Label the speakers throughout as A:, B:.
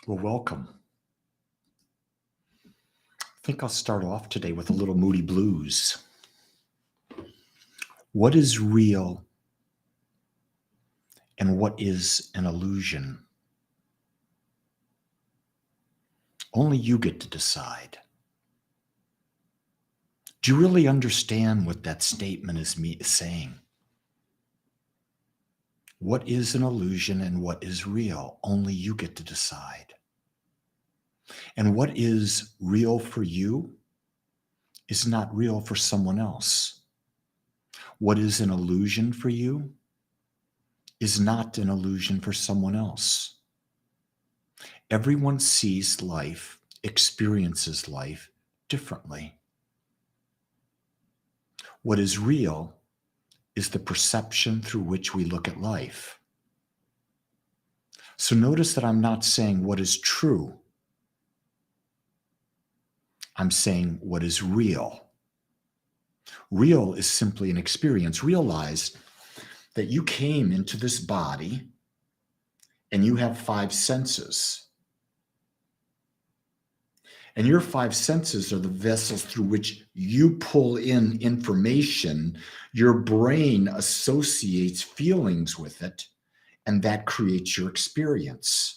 A: Well, welcome. I think I'll start off today with a little Moody Blues. What is real and what is an illusion? Only you get to decide. Do you really understand what that statement is saying? What is an illusion and what is real? Only you get to decide. And what is real for you is not real for someone else. What is an illusion for you is not an illusion for someone else. Everyone sees life, experiences life differently. What is real is the perception through which we look at life. So notice that I'm not saying what is true. I'm saying what is real. Real is simply an experience. Realize that you came into this body and you have 5 senses. And your 5 senses are the vessels through which you pull in information. Your brain associates feelings with it, and that creates your experience.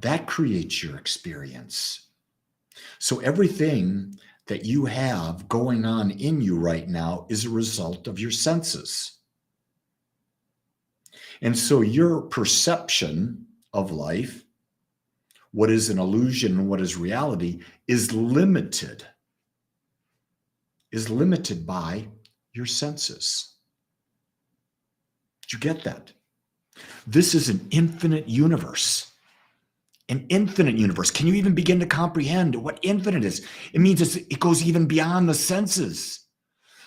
A: That creates your experience. So everything that you have going on in you right now is a result of your senses. And so your perception of life, what is an illusion and what is reality, is limited by your senses. Did you get that? This is an infinite universe. An infinite universe. Can you even begin to comprehend what infinite is? It means it goes even beyond the senses.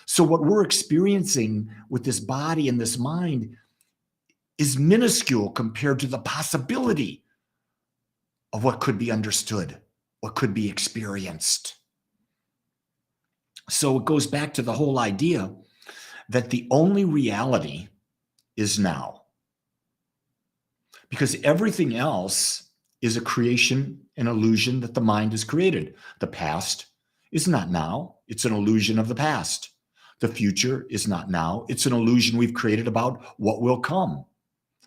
A: So what we're experiencing with this body and this mind is minuscule compared to the possibility of what could be understood, what could be experienced. So it goes back to the whole idea that the only reality is now. Because everything else is a creation, an illusion that the mind has created. The past is not now. It's an illusion of the past. The future is not now. It's an illusion we've created about what will come.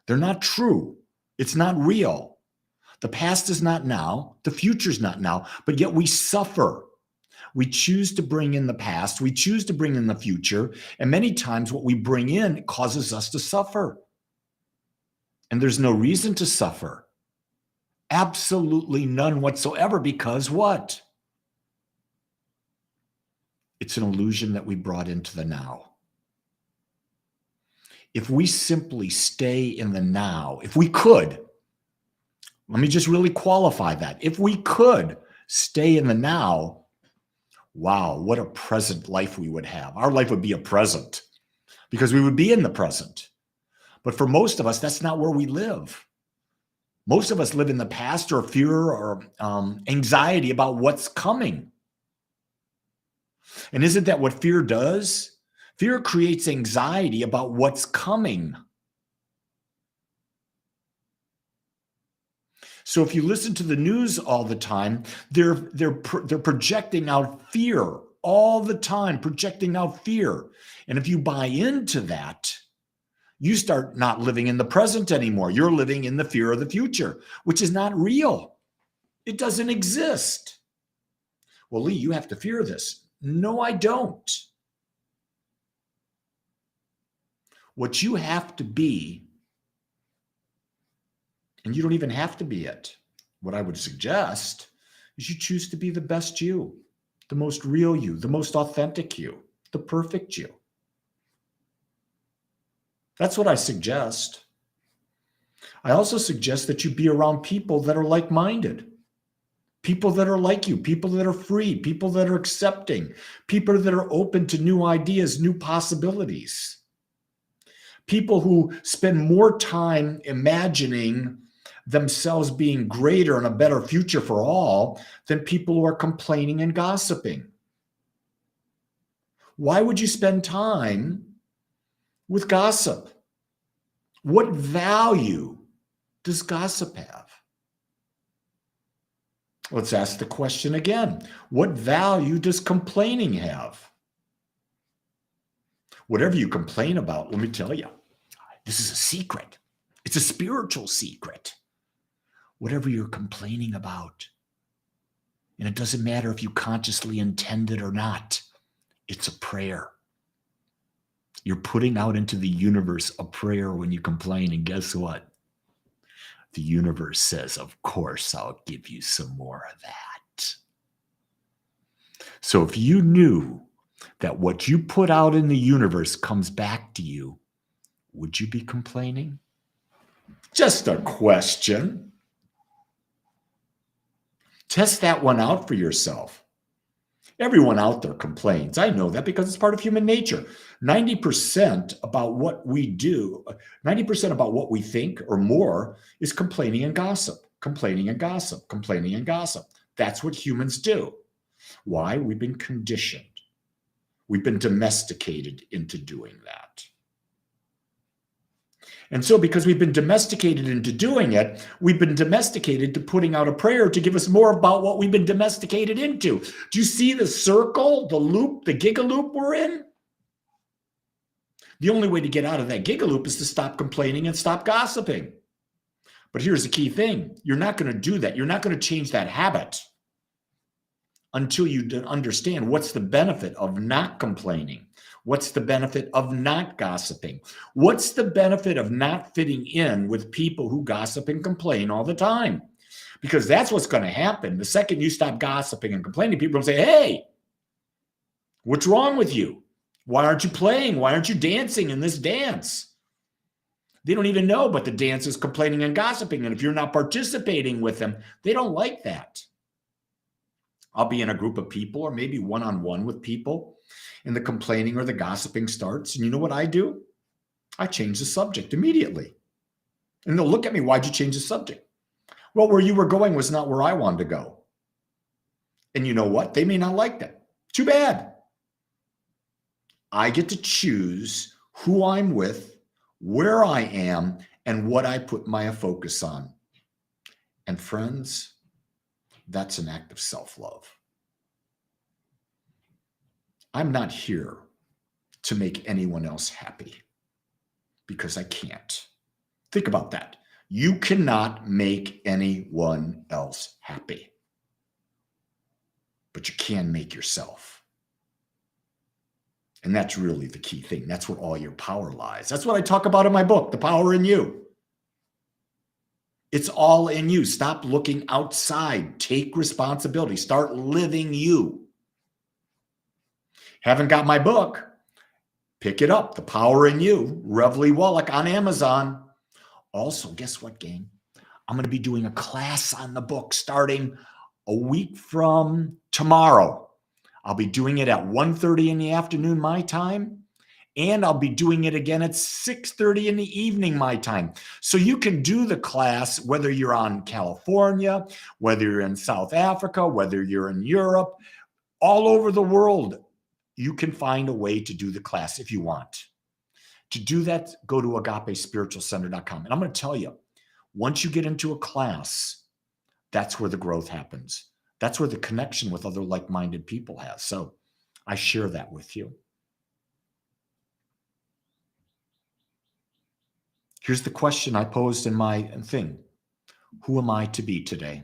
A: They're not true. It's not real. The past is not now. The future is not now. But yet we suffer. We choose to bring in the past. We choose to bring in the future. And many times what we bring in causes us to suffer. And there's no reason to suffer. Absolutely none whatsoever, because what? It's an illusion that we brought into the now. If we simply stay in the now, if we could, let me just really qualify that. If we could stay in the now, wow, what a present life we would have. Our life would be a present because we would be in the present. But for most of us, that's not where we live. Most of us live in the past or fear or anxiety about what's coming. And isn't that what fear does? Fear creates anxiety about what's coming. So if you listen to the news all the time, they're projecting out fear all the time, projecting out fear. And if you buy into that, you start not living in the present anymore. You're living in the fear of the future, which is not real. It doesn't exist. Well, Lee, you have to fear this. No, I don't. What you have to be, and you don't even have to be it, what I would suggest is you choose to be the best you, the most real you, the most authentic you, the perfect you. That's what I suggest. I also suggest that you be around people that are like-minded, people that are like you, people that are free, people that are accepting, people that are open to new ideas, new possibilities, people who spend more time imagining themselves being greater and a better future for all than people who are complaining and gossiping. Why would you spend time with gossip? What value does gossip have? Let's ask the question again. What value does complaining have? Whatever you complain about, let me tell you, this is a secret. It's a spiritual secret. Whatever you're complaining about, and it doesn't matter if you consciously intend it or not, it's a prayer. You're putting out into the universe a prayer when you complain, and guess what? The universe says, of course, I'll give you some more of that. So if you knew that what you put out in the universe comes back to you, would you be complaining? Just a question. Test that one out for yourself. Everyone out there complains. I know that because it's part of human nature. 90% about what we do, 90% about what we think or more is complaining and gossip, complaining and gossip, complaining and gossip. That's what humans do. Why? We've been conditioned. We've been domesticated into doing that. And so because we've been domesticated into doing it, we've been domesticated to putting out a prayer to give us more about what we've been domesticated into. Do you see the circle, the loop, the gigaloop we're in? The only way to get out of that gigaloop is to stop complaining and stop gossiping. But here's the key thing. You're not going to do that. You're not going to change that habit until you understand what's the benefit of not complaining. What's the benefit of not gossiping? What's the benefit of not fitting in with people who gossip and complain all the time? Because that's what's going to happen. The second you stop gossiping and complaining, people will say, hey, what's wrong with you? Why aren't you playing? Why aren't you dancing in this dance? They don't even know, but the dance is complaining and gossiping. And if you're not participating with them, they don't like that. I'll be in a group of people or maybe one-on-one with people, and the complaining or the gossiping starts. And you know what I do? I change the subject immediately. And they'll look at me, why'd you change the subject? Well, where you were going was not where I wanted to go. And you know what? They may not like that. Too bad. I get to choose who I'm with, where I am, and what I put my focus on. And friends, that's an act of self-love. I'm not here to make anyone else happy because I can't. Think about that. You cannot make anyone else happy, but you can make yourself. And that's really the key thing. That's where all your power lies. That's what I talk about in my book, The Power in You. It's all in you. Stop looking outside. Take responsibility. Start living you. Haven't got my book? Pick it up. The Power in You, Wolak on Amazon. Also, guess what, gang? I'm going to be doing a class on the book starting a week from tomorrow. I'll be doing it at 1:30 in the afternoon, my time. And I'll be doing it again at 6:30 in the evening, my time. So you can do the class, whether you're on California, whether you're in South Africa, whether you're in Europe, all over the world. You can find a way to do the class if you want. To do that, go to agapespiritualcenter.com. And I'm going to tell you, once you get into a class, that's where the growth happens. That's where the connection with other like-minded people has. So I share that with you. Here's the question I posed in my thing. Who am I to be today?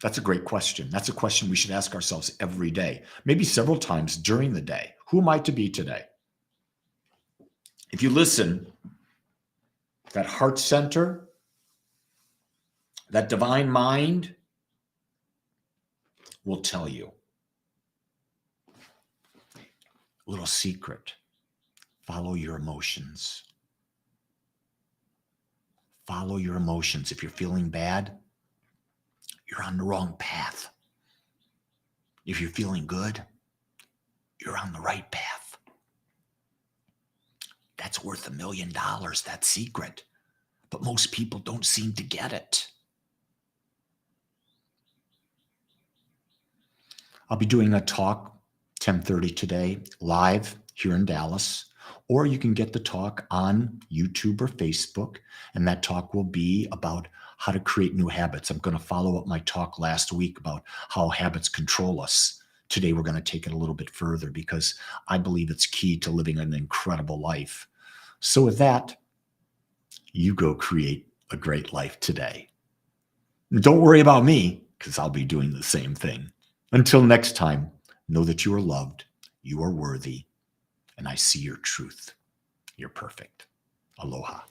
A: That's a great question. That's a question we should ask ourselves every day, maybe several times during the day. Who am I to be today? If you listen, that heart center, that divine mind will tell you. A little secret. Follow your emotions. Follow your emotions. If you're feeling bad, you're on the wrong path. If you're feeling good, you're on the right path. That's worth $1 million, that secret. But most people don't seem to get it. I'll be doing a talk 10:30 today, live here in Dallas. or you can get the talk on YouTube or Facebook, and that talk will be about how to create new habits. I'm going to follow up my talk last week about how habits control us. Today, we're going to take it a little bit further because I believe it's key to living an incredible life. So with that, you go create a great life today. Don't worry about me, because I'll be doing the same thing. Until next time, know that you are loved, you are worthy, and I see your truth. You're perfect. Aloha.